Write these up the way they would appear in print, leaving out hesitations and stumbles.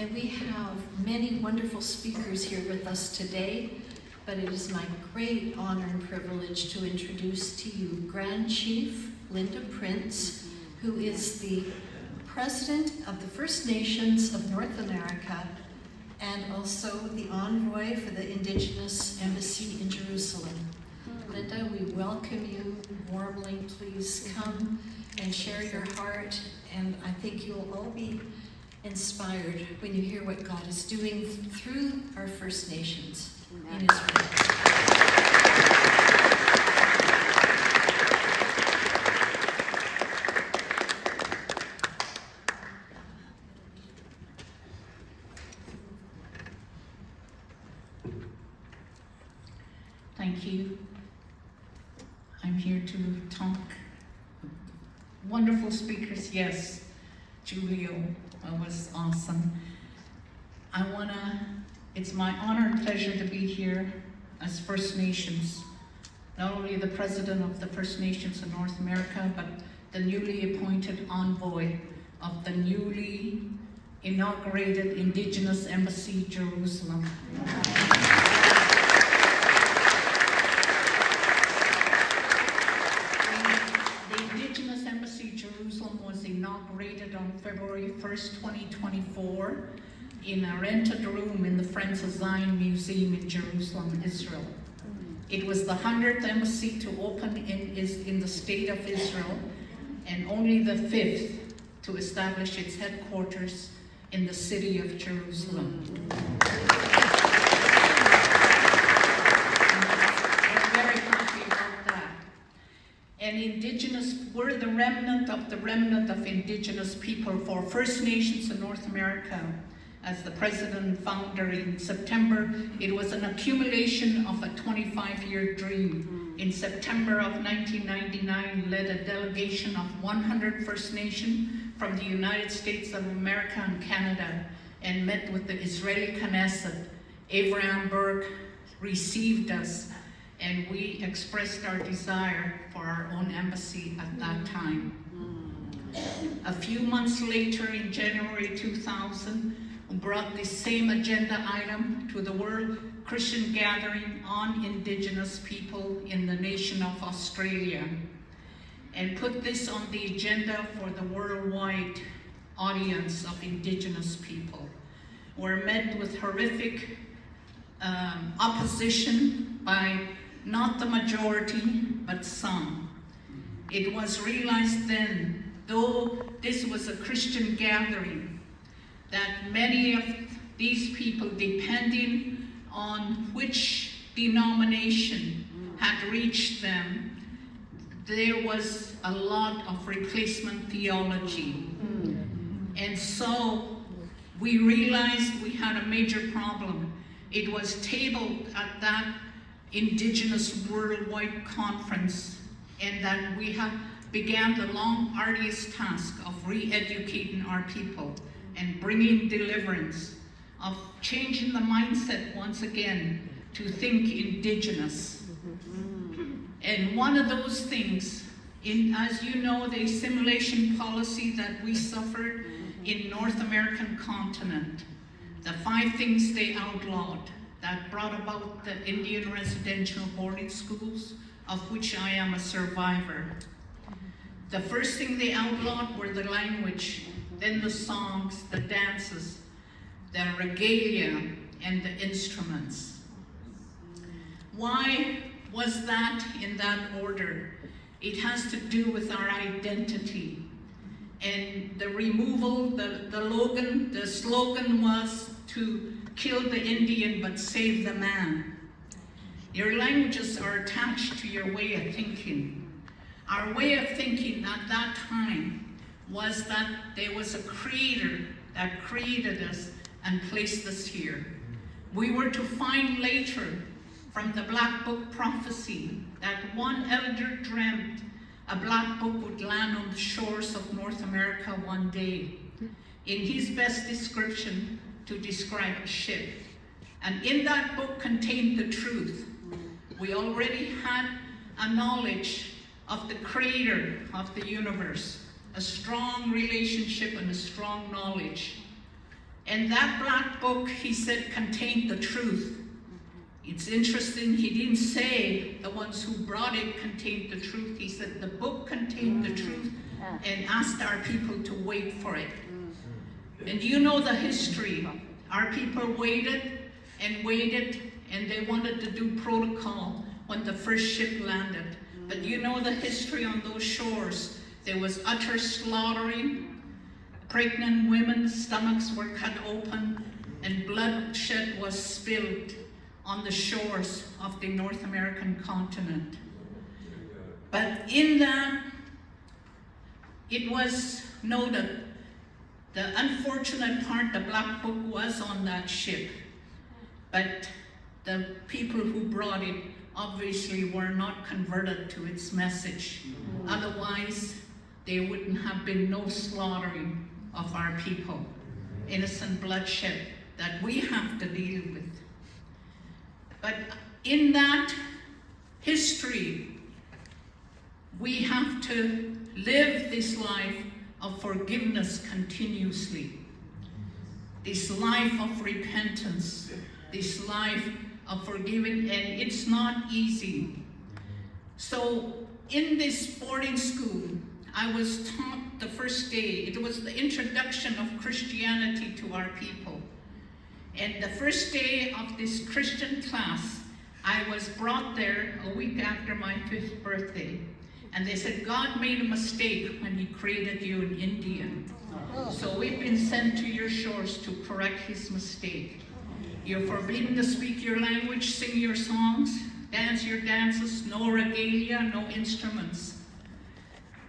And we have many wonderful speakers here with us today, but it is my great honor and privilege to introduce to you Grand Chief Lynda Prince, who is the President of the First Nations of North America and also the Envoy for the Indigenous Embassy in Jerusalem. Lynda, we welcome you warmly. Please come and share your heart, and I think you'll all be inspired when you hear what God is doing through our First Nations in Israel. Thank you. I'm here to talk. Wonderful speakers, yes. Julio was awesome. It's my honor and pleasure to be here as First Nations, not only the President of the First Nations of North America, but the newly appointed Envoy of the newly inaugurated Indigenous Embassy, Jerusalem. Jerusalem was inaugurated on February 1st, 2024 in a rented room in the Friends of Zion Museum in Jerusalem, Israel. It was the 100th embassy to open in the state of Israel and only the 5th to establish its headquarters in the city of Jerusalem. And we're the remnant of Indigenous people for First Nations in North America. As the President and founder in September, it was an accumulation of a 25-year dream. In September of 1999, led a delegation of 100 First Nation from the United States of America and Canada and met with the Israeli Knesset. Abraham Burke received us, and we expressed our desire for our own embassy at that time. A few months later, in January 2000, we brought the same agenda item to the World Christian Gathering on Indigenous People in the nation of Australia, and put this on the agenda for the worldwide audience of Indigenous people. We're met with horrific opposition by not the majority, but some. It was realized then, though this was a Christian gathering, that many of these people, depending on which denomination had reached them, there was a lot of replacement theology. And so we realized we had a major problem. It was tabled at that Indigenous Worldwide Conference, and that we began the long, arduous task of re-educating our people and bringing deliverance, of changing the mindset once again to think Indigenous. And one of those things, as you know, the assimilation policy that we suffered in North American continent, the 5 things they outlawed, that brought about the Indian residential boarding schools, of which I am a survivor. The first thing they outlawed were the language, then the songs, the dances, the regalia, and the instruments. Why was that in that order? It has to do with our identity. And the removal, the slogan was to kill the Indian but save the man. Your languages are attached to your way of thinking. Our way of thinking at that time was that there was a creator that created us and placed us here. We were to find later from the Black Book prophecy that one elder dreamt a black book would land on the shores of North America one day. In his best description, to describe a ship. And in that book contained the truth. We already had a knowledge of the creator of the universe, a strong relationship and a strong knowledge. And that black book, he said, contained the truth. It's interesting, he didn't say the ones who brought it contained the truth. He said the book contained the truth and asked our people to wait for it. And you know the history. Our people waited, and they wanted to do protocol when the first ship landed. But you know the history on those shores. There was utter slaughtering. Pregnant women's stomachs were cut open, and bloodshed was spilled on the shores of the North American continent. But in that, it was noted, the unfortunate part, the black book was on that ship, but the people who brought it obviously were not converted to its message. Otherwise, there wouldn't have been no slaughtering of our people, innocent bloodshed that we have to deal with. But in that history, we have to live this life of forgiveness continuously, this life of repentance, this life of forgiving, and it's not easy. So in this boarding school, I was taught the first day, it was the introduction of Christianity to our people. And the first day of this Christian class, I was brought there a week after my 5th birthday. And they said, God made a mistake when he created you in India. So we've been sent to your shores to correct his mistake. You're forbidden to speak your language, sing your songs, dance your dances, no regalia, no instruments.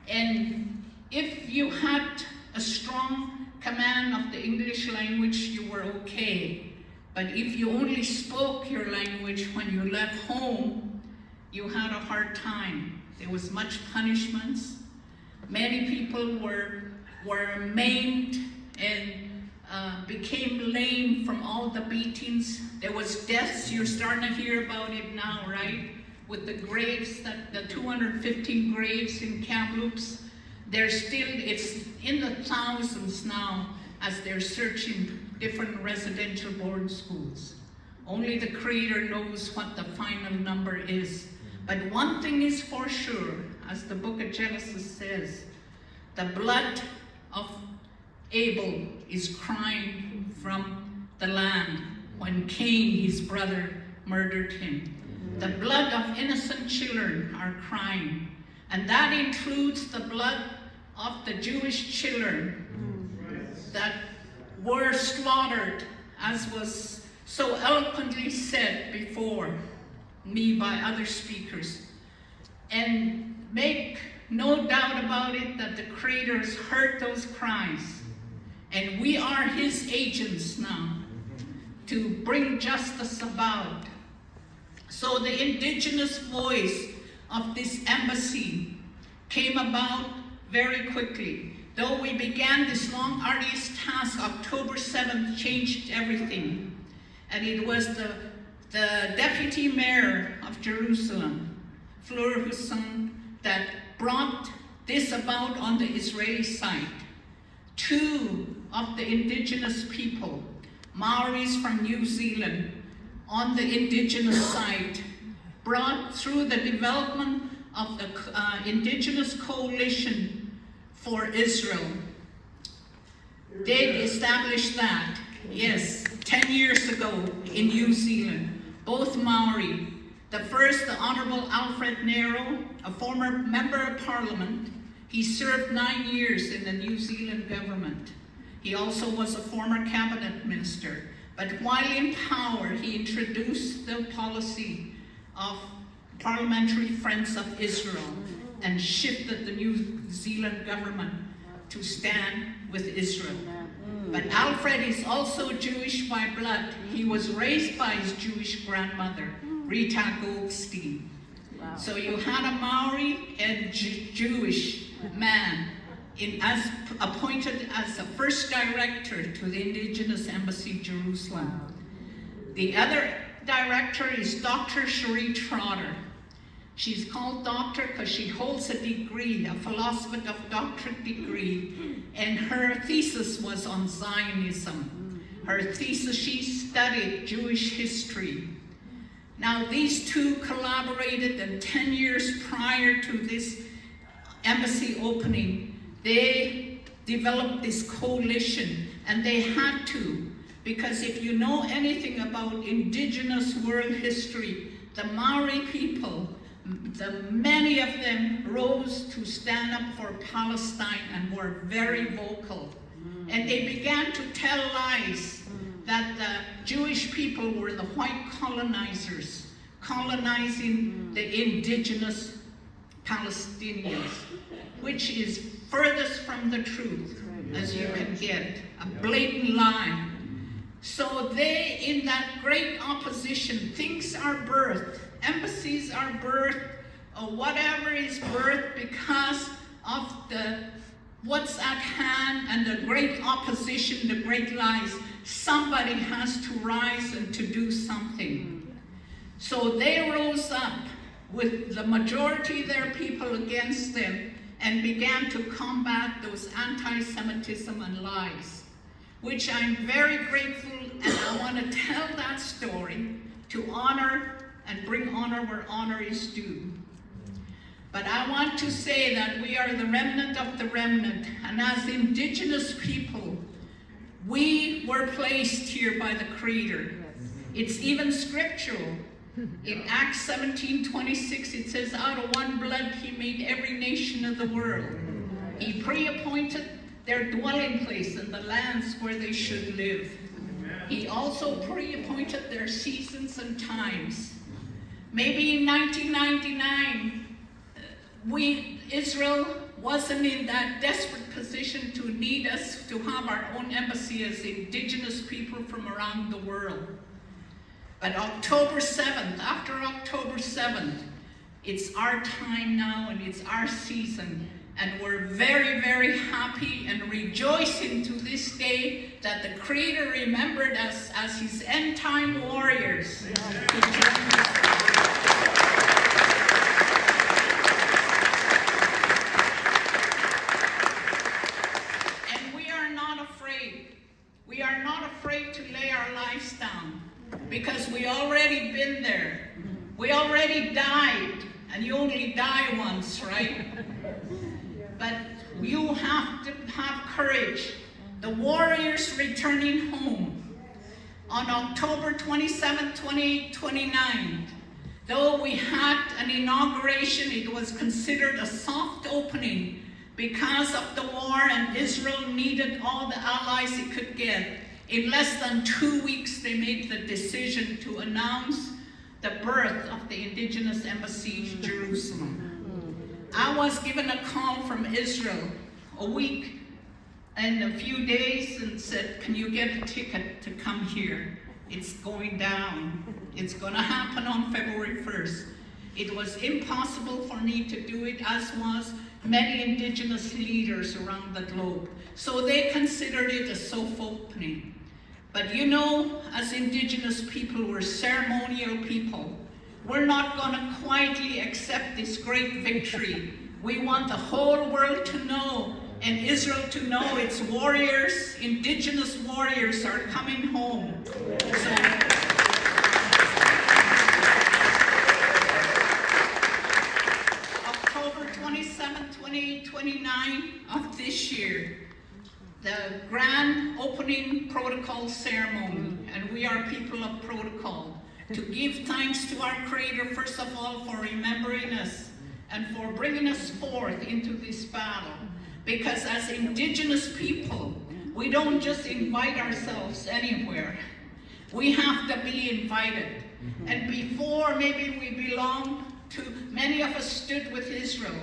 And if you had a strong command of the English language, you were okay. But if you only spoke your language when you left home, you had a hard time. There was much punishments. Many people were maimed and became lame from all the beatings. There was deaths. You're starting to hear about it now, right? With the graves, the 215 graves in Kamloops. It's in the thousands now as they're searching different residential boarding schools. Only the Creator knows what the final number is. But one thing is for sure, as the book of Genesis says, the blood of Abel is crying from the land when Cain, his brother, murdered him. The blood of innocent children are crying. And that includes the blood of the Jewish children that were slaughtered, as was so eloquently said before me by other speakers. And make no doubt about it that the Creator has heard those cries. And we are his agents now to bring justice about. So the indigenous voice of this embassy came about very quickly. Though we began this long, arduous task, October 7th changed everything. And it was the deputy mayor of Jerusalem, Fleur Hussein, that brought this about on the Israeli side. 2 of the indigenous people, Maoris from New Zealand, on the indigenous side, brought through the development of the Indigenous Coalition for Israel. They established that, yes, 10 years ago in New Zealand. Both Maori. The first, the Honorable Alfred Nero, a former member of Parliament. He served 9 years in the New Zealand government. He also was a former cabinet minister. But while in power, he introduced the policy of Parliamentary Friends of Israel and shifted the New Zealand government to stand with Israel. But Alfred is also Jewish by blood. He was raised by his Jewish grandmother, Rita Goldstein. Wow. So you had a Maori and Jewish man appointed as the first director to the Indigenous Embassy, Jerusalem. The other director is Dr. Cherie Trotter. She's called doctor because she holds a degree, a philosophy of doctorate degree, and her thesis was on Zionism. Her thesis, she studied Jewish history. Now, these two collaborated, and 10 years prior to this embassy opening, they developed this coalition, and they had to, because if you know anything about indigenous world history, the Maori people, many of them rose to stand up for Palestine and were very vocal. And they began to tell lies that the Jewish people were the white colonizers, colonizing the indigenous Palestinians, which is furthest from the truth as you can get, a blatant lie. So they, in that great opposition, things are birthed, embassies are birthed, or whatever is birthed because of what's at hand and the great opposition, the great lies. Somebody has to rise and to do something. So they rose up with the majority of their people against them and began to combat those anti-Semitism and lies, which I'm very grateful, and I want to tell that story to honor and bring honor where honor is due. But I want to say that we are the remnant of the remnant, and as indigenous people, we were placed here by the Creator. It's even scriptural. In Acts 17:26, it says, out of one blood he made every nation of the world. He pre-appointed their dwelling place and the lands where they should live. He also pre-appointed their seasons and times. Maybe in 1999, Israel wasn't in that desperate position to need us to have our own embassy as indigenous people from around the world. But October 7th, after October 7th, it's our time now and it's our season. And we're very, very happy and rejoicing to this day that the Creator remembered us as his end-time warriors. And we are not afraid. We are not afraid to lay our lives down because we already been there. We already died, and you only die once, right? But you have to have courage. The warriors returning home on October 27, 28, 29. Though we had an inauguration, it was considered a soft opening because of the war, and Israel needed all the allies it could get. In less than 2 weeks, they made the decision to announce the birth of the indigenous embassy in Jerusalem. I was given a call from Israel a week and a few days and said, can you get a ticket to come here? It's going down. It's going to happen on February 1st. It was impossible for me to do it, as was many indigenous leaders around the globe. So they considered it a soft opening. But you know, as indigenous people, we're ceremonial people. We're not going to quietly accept this great victory. We want the whole world to know, and Israel to know, its warriors, indigenous warriors, are coming home. So, October 27, 28, 29 of this year, the grand opening protocol ceremony, and we are people of protocol, to give thanks to our Creator, first of all, for remembering us and for bringing us forth into this battle. Because as indigenous people, we don't just invite ourselves anywhere. We have to be invited. And before maybe we belong to, many of us stood with Israel.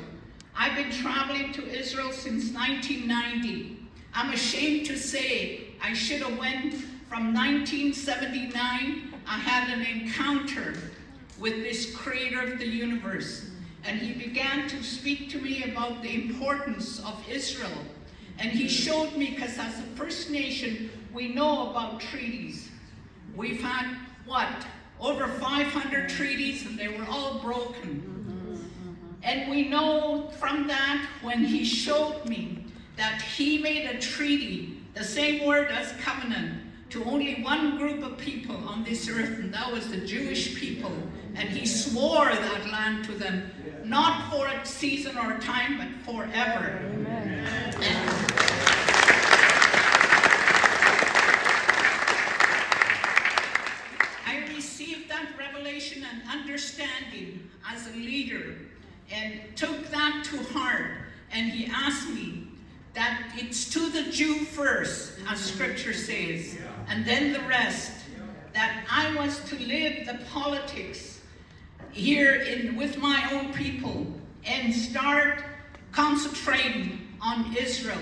I've been traveling to Israel since 1990. I'm ashamed to say I should have went from 1979. I had an encounter with this Creator of the universe, and he began to speak to me about the importance of Israel. And he showed me, because as a First Nation, we know about treaties. We've had, over 500 treaties, and they were all broken. And we know from that, when he showed me that he made a treaty, the same word as covenant, to only one group of people on this earth, and that was the Jewish people. And he swore that land to them, not for a season or a time, but forever. Amen. I received that revelation and understanding as a leader and took that to heart. And he asked me that it's to the Jew first, as scripture says, and then the rest, that I was to live the politics here with my own people and start concentrating on Israel.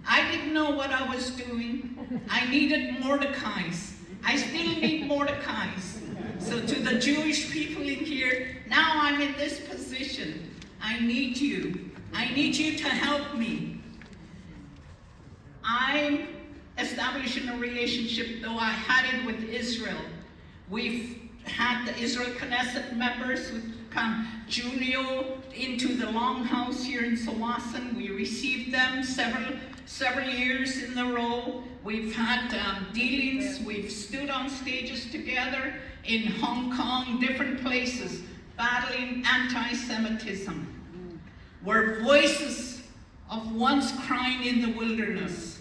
I didn't know what I was doing. I needed Mordecai's. I still need Mordecai's. So to the Jewish people in here, now I'm in this position. I need you. I need you to help me. I'm establishing a relationship, though I had it with Israel. We've had the Israel Knesset members who come Julio into the Longhouse here in Sawasan. We received them several years in a row. We've had dealings. We've stood on stages together in Hong Kong, different places, battling anti-Semitism. We're voices of ones crying in the wilderness.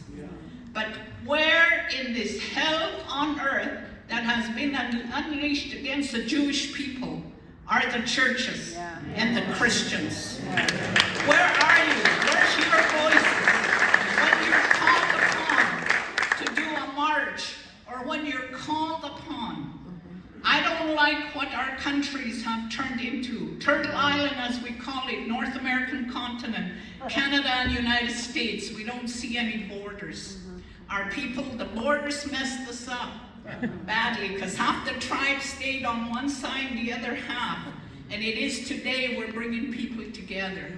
But where in this hell on earth that has been unleashed against the Jewish people are the churches and the Christians? Where are you? Where's your voices? When you're called upon to do a march, or when you're called upon. I don't like what our countries have turned into. Turtle Island, as we call it, North American continent, Canada and United States. We don't see any borders. Our people, the borders messed us up badly, because half the tribe stayed on one side, the other half. And it is today we're bringing people together.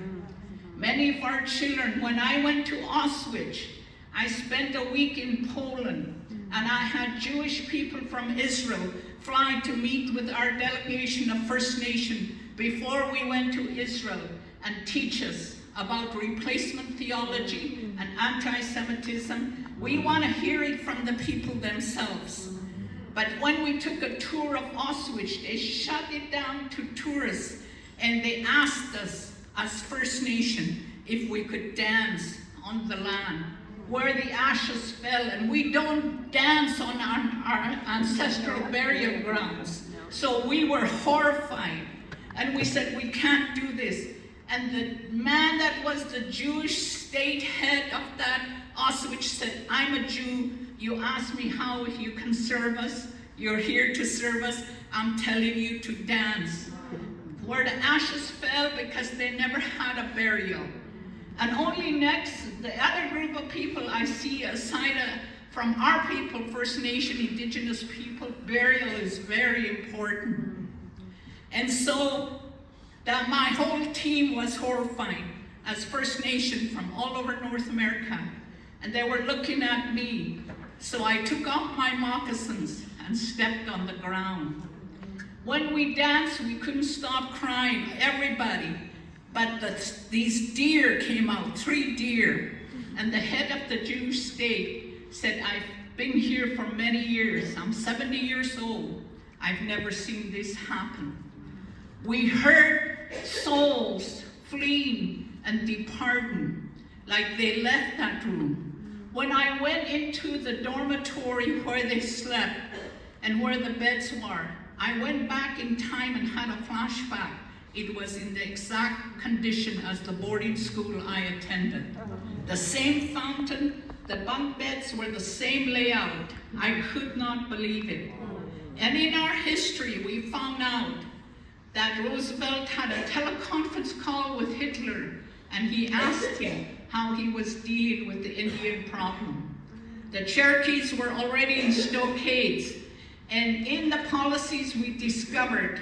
Many of our children, when I went to ICEJ, I spent a week in Poland, and I had Jewish people from Israel fly to meet with our delegation of First Nation before we went to Israel and teach us about replacement theology and anti-Semitism. We want to hear it from the people themselves. But when we took a tour of ICEJ, they shut it down to tourists, and they asked us as First Nation if we could dance on the land where the ashes fell, and we don't dance on our ancestral burial grounds. So we were horrified, and we said, we can't do this. And the man that was the Jewish state head of that ICEJ said, I'm a Jew. You ask me how you can serve us. You're here to serve us. I'm telling you to dance. Where the ashes fell, because they never had a burial. And only next, the other group of people I see aside from our people, First Nation, Indigenous people, burial is very important. And so my whole team was horrified as First Nation from all over North America. And they were looking at me. So I took off my moccasins and stepped on the ground. When we danced, we couldn't stop crying, everybody. But these deer came out, 3 deer. And the head of the Jewish state said, I've been here for many years. I'm 70 years old. I've never seen this happen. We heard souls fleeing and departing, like they left that room. When I went into the dormitory where they slept and where the beds were, I went back in time and had a flashback. It was in the exact condition as the boarding school I attended. The same fountain, the bunk beds were the same layout. I could not believe it. And in our history, we found out that Roosevelt had a teleconference call with Hitler, and he asked him how he was dealing with the Indian problem. The Cherokees were already in stockades, and in the policies we discovered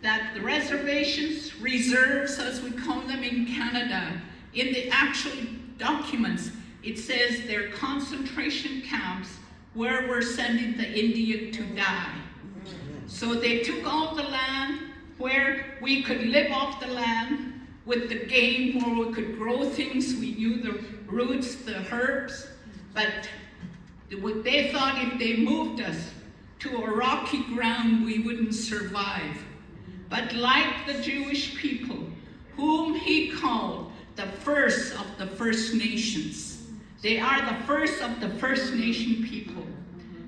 that the reservations, reserves as we call them in Canada, in the actual documents, it says they're concentration camps where we're sending the Indian to die. So they took all the land where we could live off the land with the game, where we could grow things. We knew the roots, the herbs, but They thought if they moved us to a rocky ground, we wouldn't survive. But like the Jewish people, whom he called the first of the First Nations, they are the first of the First Nation people.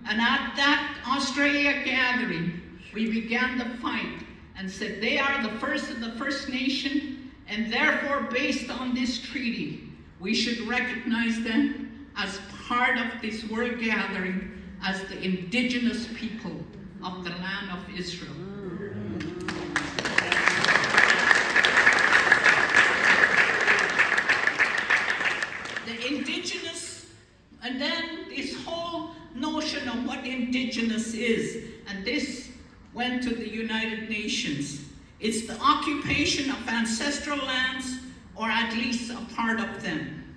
And at that Australia gathering, we began the fight and said they are the first of the First Nation, and therefore, based on this treaty, we should recognize them as part of this world gathering as the indigenous people of the land of Israel. The indigenous, and then this whole notion of what indigenous is, and this went to the United Nations. It's the occupation of ancestral lands, or at least a part of them.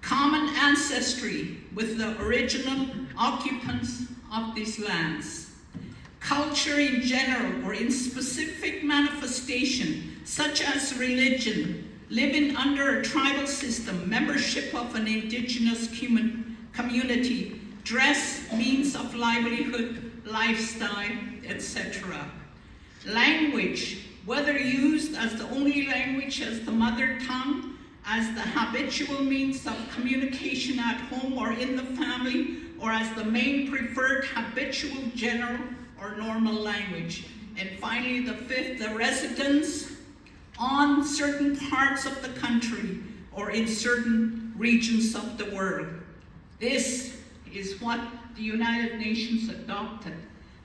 Common ancestry with the original occupants of these lands. Culture in general, or in specific manifestation, such as religion, living under a tribal system, membership of an indigenous community, dress, means of livelihood, lifestyle, etc. Language, whether used as the only language, as the mother tongue, as the habitual means of communication at home or in the family, or as the main preferred habitual, general, or normal language. And finally, the fifth, the residence on certain parts of the country or in certain regions of the world. This is what the United Nations adopted,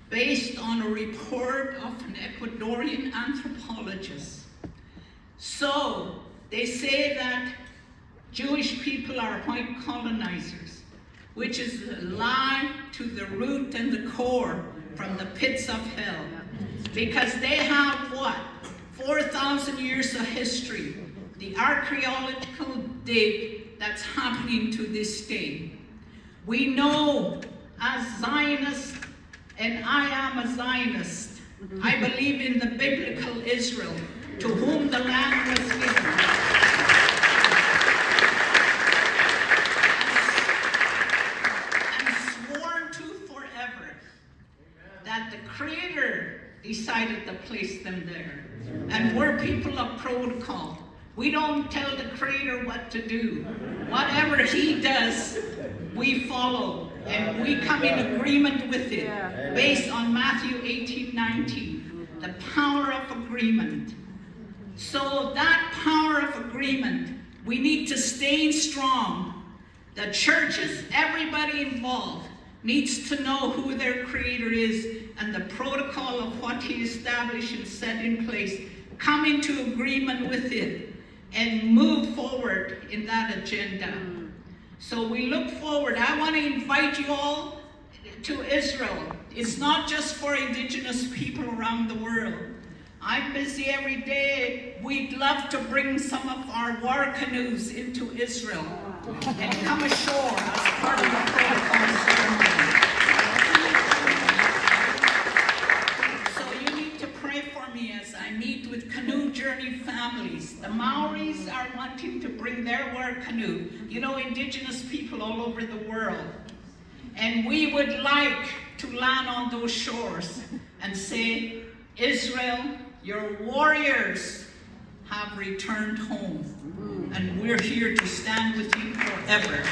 based on a report of an Ecuadorian anthropologist. So, they say that Jewish people are white colonizers, which is a lie to the root and the core from the pits of hell. Because they have what? 4,000 years of history. The archaeological dig that's happening to this day. We know as Zionists, and I am a Zionist, I believe in the biblical Israel, to whom the land was given. And sworn to forever that the Creator decided to place them there. And we're people of protocol. We don't tell the Creator what to do. Whatever He does, we follow. And we come in agreement with it, based on Matthew 18:19, the power of agreement. So that power of agreement, we need to stay strong. The churches, everybody involved, needs to know who their Creator is and the protocol of what He established and set in place. Come into agreement with it and move forward in that agenda. So we look forward. I want to invite you all to Israel. It's not just for indigenous people around the world. I'm busy every day. We'd love to bring some of our war canoes into Israel and come ashore as part of the protocol ceremony. So you need to pray for me as I meet with canoe journey families. The Maoris are wanting to bring their war canoe. You know, indigenous people all over the world. And we would like to land on those shores and say, Israel, your warriors have returned home, and we're here to stand with you forever.